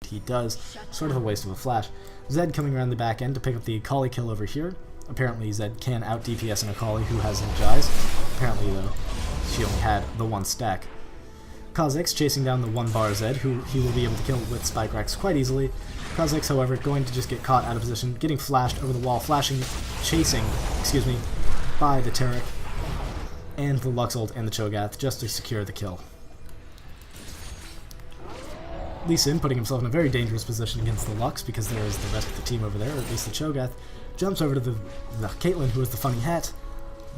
he does. Sort of a waste of a flash. Zed coming around the back end to pick up the Akali kill over here. Apparently Zed can out DPS an Akali who has Energize. Apparently though, she only had the one stack. Kha'Zix chasing down the 1-bar Zed, who he will be able to kill with Spike Rex quite easily. Kha'Zix, however, going to just get caught out of position, getting flashed over the wall, chasing by the Taric and the Lux ult and the Cho'Gath just to secure the kill. Lee Sin putting himself in a very dangerous position against the Lux because there is the rest of the team over there, or at least the Cho'Gath. Jumps over to the Caitlyn, who has the funny hat,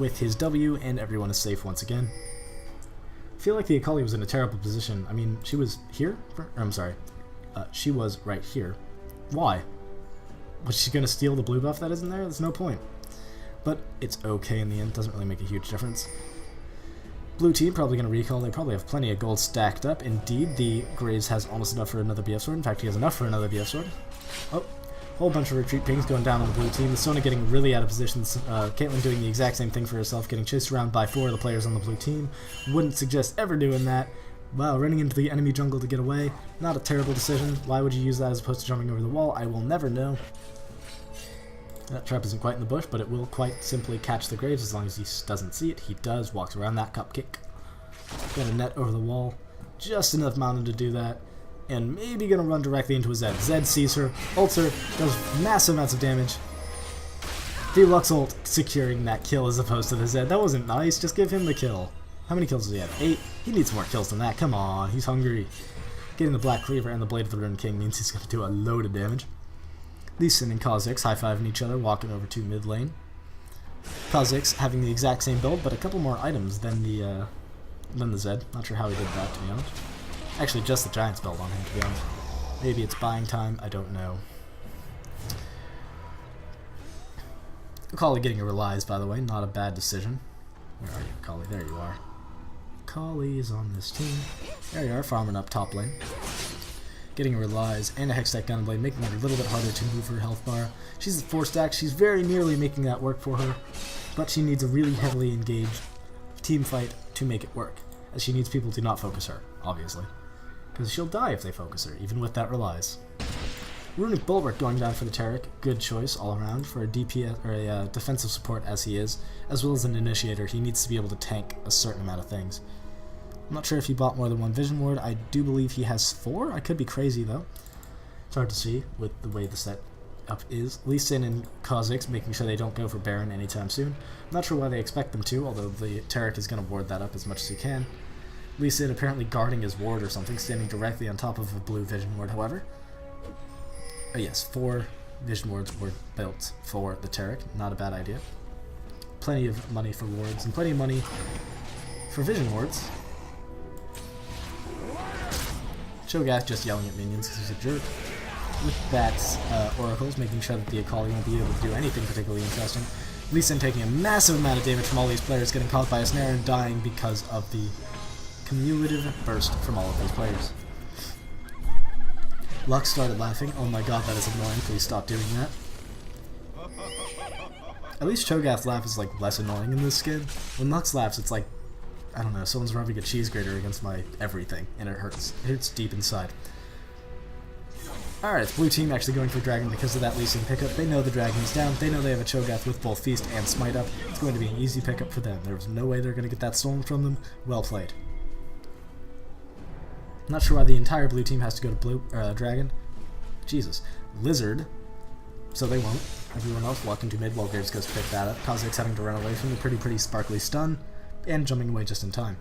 with his W, and everyone is safe once again. I feel like the Akali was in a terrible position. I mean, she was here? She was right here. Why? Was she going to steal the blue buff that isn't there? There's no point. But it's okay in the end. Doesn't really make a huge difference. Blue team probably going to recall. They probably have plenty of gold stacked up. Indeed, the Graves has almost enough for another BF sword. In fact, he has enough for another BF sword. Oh, whole bunch of retreat pings going down on the blue team. The Sona getting really out of position. Caitlyn doing the exact same thing for herself, getting chased around by 4 of the players on the blue team. Wouldn't suggest ever doing that. Wow, running into the enemy jungle to get away. Not a terrible decision. Why would you use that as opposed to jumping over the wall? I will never know. That trap isn't quite in the bush, but it will quite simply catch the Graves as long as he doesn't see it. He does. Walks around that cupcake. Got a net over the wall. Just enough mountain to do that. And maybe going to run directly into a Zed. Zed sees her, ults her, does massive amounts of damage. The Lux ult securing that kill as opposed to the Zed. That wasn't nice. Just give him the kill. How many kills does he have? 8? He needs more kills than that. Come on, he's hungry. Getting the Black Cleaver and the Blade of the Rune King means he's going to do a load of damage. Lee Sin and Kha'Zix high-fiving each other, walking over to mid lane. Kha'Zix having the exact same build, but a couple more items than the Zed. Not sure how he did that, to be honest. Actually, just the Giant's build on him, to be honest. Maybe it's buying time, I don't know. Akali getting a Relies, by the way, not a bad decision. Where are you, Akali? There you are. Akali is on this team. There you are, farming up top lane. Getting a Relies and a Hextech Gunblade, making it a little bit harder to move her health bar. She's at 4 stacks, she's very nearly making that work for her, but she needs a really heavily engaged team fight to make it work, as she needs people to not focus her, obviously. Because she'll die if they focus her, even with that Relies. Runic Bulwark going down for the Taric, good choice all around for a DPS or a defensive support as he is, as well as an initiator. He needs to be able to tank a certain amount of things. I'm not sure if he bought more than 1 Vision Ward. I do believe he has 4. I could be crazy though. It's hard to see with the way the setup is. Lee Sin and Kha'Zix making sure they don't go for Baron anytime soon. I'm not sure why they expect them to, although the Taric is going to ward that up as much as he can. Lee Sin apparently guarding his ward or something, standing directly on top of a blue Vision Ward, however. Oh yes, 4 Vision Wards were built for the Taric. Not a bad idea. Plenty of money for wards, and plenty of money for Vision Wards. Cho'Gath just yelling at minions because he's a jerk. With that, Oracles making sure that the Akali won't be able to do anything particularly interesting. Lee Sin taking a massive amount of damage from all these players, getting caught by a snare and dying because of the cumulative burst from all of these players. Lux started laughing. Oh my god, that is annoying. Please stop doing that. At least Cho'Gath's laugh is like less annoying in this skin. When Lux laughs, it's like, I don't know, someone's rubbing a cheese grater against my everything, and it hurts. It hurts deep inside. Alright, it's blue team actually going for Dragon because of that Lee Sin pickup. They know the Dragon is down. They know they have a Cho'Gath with both Feast and Smite up. It's going to be an easy pickup for them. There's no way they're going to get that stolen from them. Well played. Not sure why the entire blue team has to go to blue Dragon. Jesus. Lizard. So they won't. Everyone else walking to mid while Graves goes to pick that up. Kha'Zix having to run away from the pretty sparkly stun. And jumping away just in time.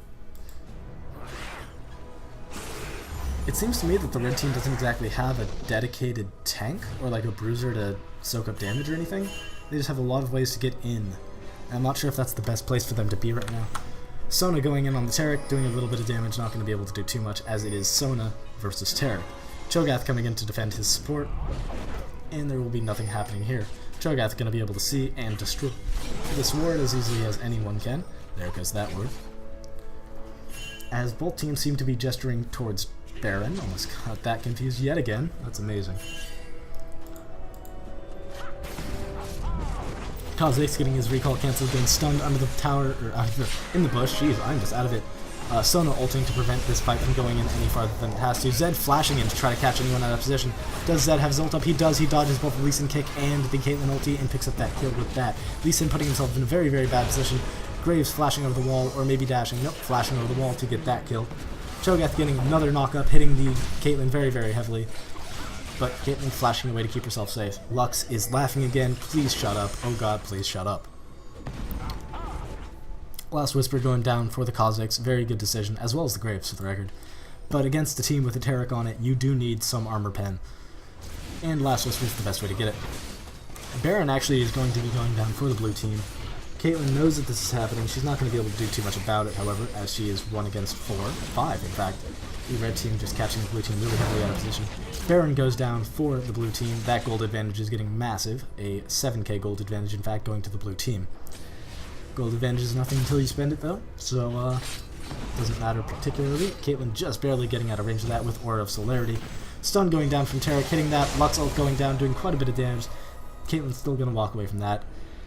It seems to me that the red team doesn't exactly have a dedicated tank or like a bruiser to soak up damage or anything. They just have a lot of ways to get in. I'm not sure if that's the best place for them to be right now. Sona going in on the Taric, doing a little bit of damage, not going to be able to do too much as it is Sona versus Taric. Cho'Gath coming in to defend his support, and there will be nothing happening here. Cho'Gath going to be able to see and destroy this ward as easily as anyone can. There goes that word. As both teams seem to be gesturing towards Baron, almost got that confused yet again. That's amazing. Kha'Zix getting his recall cancelled, getting stunned under the tower, or in the bush. Jeez, I'm just out of it. Sona ulting to prevent this fight from going in any farther than it has to. Zed flashing in to try to catch anyone out of position. Does Zed have his ult up? He does. He dodges both the Lee Sin kick and the Caitlyn ulti and picks up that kill with that. Lee Sin putting himself in a very, very bad position. Graves flashing over the wall, or maybe dashing. Nope, flashing over the wall to get that kill. Cho'Gath getting another knock-up, hitting the Caitlyn very, very heavily. But Caitlyn flashing away to keep herself safe. Lux is laughing again. Please shut up. Oh god, please shut up. Last Whisper going down for the Kha'Zix. Very good decision, as well as the Graves, for the record. But against a team with a Taric on it, you do need some armor pen. And Last Whisper is the best way to get it. Baron actually is going to be going down for the blue team. Caitlyn knows that this is happening. She's not going to be able to do too much about it, however, as she is 1 against 5, in fact. The red team just catching the blue team really heavily out of position. Baron goes down for the blue team. That gold advantage is getting massive. A 7k gold advantage, in fact, going to the blue team. Gold advantage is nothing until you spend it, though, so doesn't matter particularly. Caitlyn just barely getting out of range of that with Aura of Celerity. Stun going down from Taric, hitting that. Lux ult going down, doing quite a bit of damage. Caitlyn's still going to walk away from that.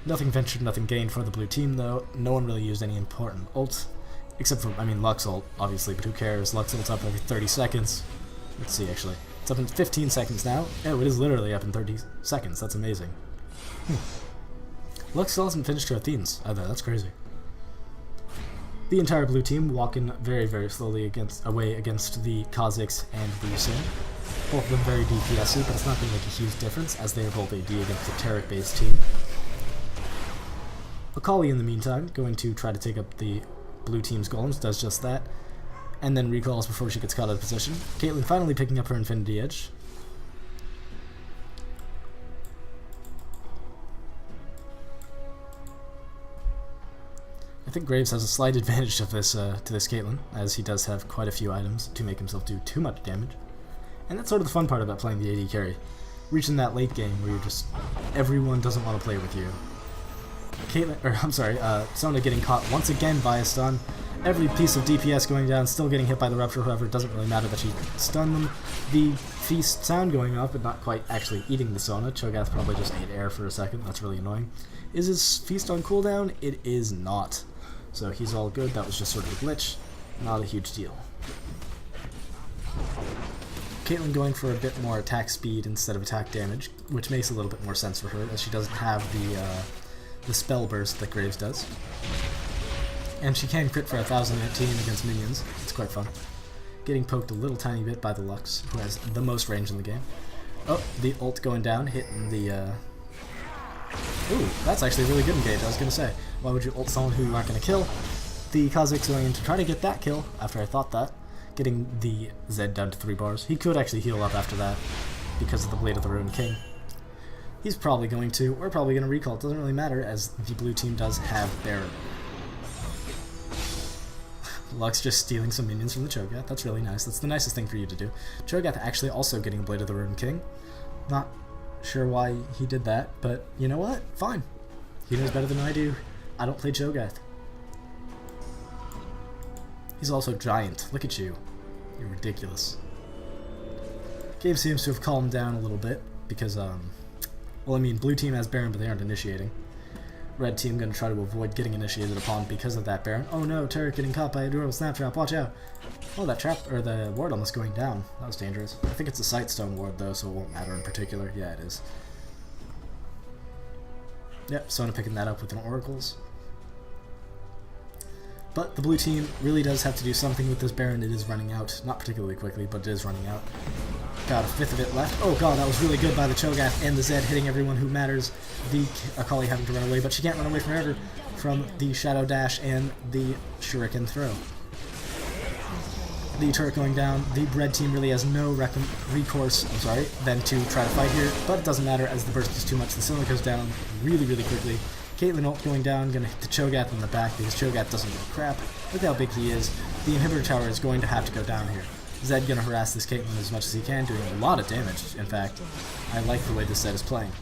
Nothing ventured, nothing gained for the blue team, though. No one really used any important ults. Except for, Lux ult, obviously, but who cares? Lux ult's up every 30 seconds. Let's see, actually. It's up in 15 seconds now. Oh, it is literally up in 30 seconds. That's amazing. Lux still hasn't finished her Athenes either. That's crazy. The entire blue team walking very, very slowly away against the Kha'Zix and the Sin. Both of them very DPS-y, but it's not going to make a huge difference, as they are both AD against the Taric-based team. Akali, in the meantime, going to try to take up the blue team's golems, does just that, and then recalls before she gets caught out of position. Caitlyn finally picking up her Infinity Edge. I think Graves has a slight advantage of this to this Caitlyn, as he does have quite a few items to make himself do too much damage. And that's sort of the fun part about playing the AD carry. Reaching that late game where you're just... everyone doesn't want to play with you. Sona getting caught once again by a stun. Every piece of DPS going down, still getting hit by the Rupture, however, it doesn't really matter that she stunned them. The Feast sound going off, but not quite actually eating the Sona. Cho'Gath probably just ate air for a second, that's really annoying. Is his Feast on cooldown? It is not. So he's all good, that was just sort of a glitch. Not a huge deal. Caitlyn going for a bit more attack speed instead of attack damage, which makes a little bit more sense for her, as she doesn't have the spell burst that Graves does. And she can crit for 1018 against minions. It's quite fun. Getting poked a little tiny bit by the Lux, who has the most range in the game. Oh, the ult going down, hitting the... Ooh, that's actually a really good engage, I was going to say. Why would you ult someone who you aren't going to kill? The Kha'Zix going in to try to get that kill, after I thought that. Getting the Zed down to 3 bars. He could actually heal up after that, because of the Blade of the Ruined King. He's probably going to. We're probably going to recall. It doesn't really matter, as the blue team does have Baron. Lux just stealing some minions from the Cho'Gath. That's really nice. That's the nicest thing for you to do. Cho'Gath actually also getting a Blade of the Ruined King. Not sure why he did that, but you know what? Fine. He knows better than I do. I don't play Cho'Gath. He's also giant. Look at you. You're ridiculous. Game seems to have calmed down a little bit, because, well, blue team has Baron, but they aren't initiating. Red team going to try to avoid getting initiated upon because of that Baron. Oh no, Taric getting caught by a durable snap trap, watch out! Oh, that trap, or the ward almost going down. That was dangerous. I think it's a Sightstone ward though, so it won't matter in particular. Yeah, it is. Yep, Sona picking that up with an Oracles. But the blue team really does have to do something with this Baron. It is running out. Not particularly quickly, but it is running out. Got a fifth of it left. Oh god, that was really good by the Cho'Gath and the Zed, hitting everyone who matters. The Akali having to run away, but she can't run away forever from the Shadow Dash and the Shuriken throw. The turret going down. The red team really has no recourse, than to try to fight here, but it doesn't matter as the burst is too much. The Cylinder goes down really, really quickly. Caitlyn ult going down, gonna hit the Cho'Gath in the back because Cho'Gath doesn't give a crap. Look how big he is. The inhibitor tower is going to have to go down here. Zed gonna harass this Caitlyn as much as he can, doing a lot of damage, in fact. I like the way this Zed is playing.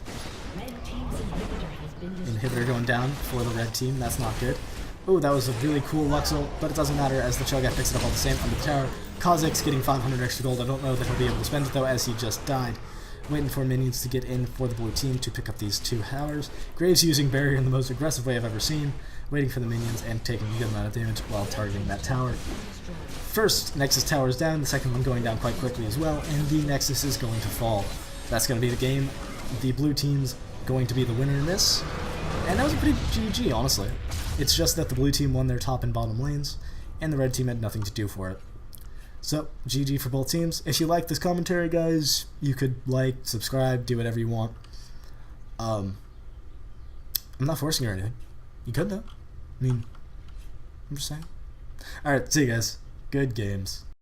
Inhibitor going down for the red team, that's not good. Oh, that was a really cool Lux ult, but it doesn't matter as the Cho'Gath picks it up all the same under the tower. Kha'Zix getting 500 extra gold. I don't know that he'll be able to spend it though, as he just died. Waiting for minions to get in for the blue team to pick up these 2 towers. Graves using Barrier in the most aggressive way I've ever seen. waiting for the minions and taking a good amount of damage while targeting that tower. First Nexus tower is down, the second one going down quite quickly as well, and the Nexus is going to fall. That's going to be the game. The blue team's going to be the winner in this, and that was a pretty GG, honestly. It's just that the blue team won their top and bottom lanes, and the red team had nothing to do for it. So, GG for both teams. If you like this commentary, guys, you could like, subscribe, do whatever you want. I'm not forcing you or anything. You could, though. I mean, I'm just saying. Alright, see you guys. Good games.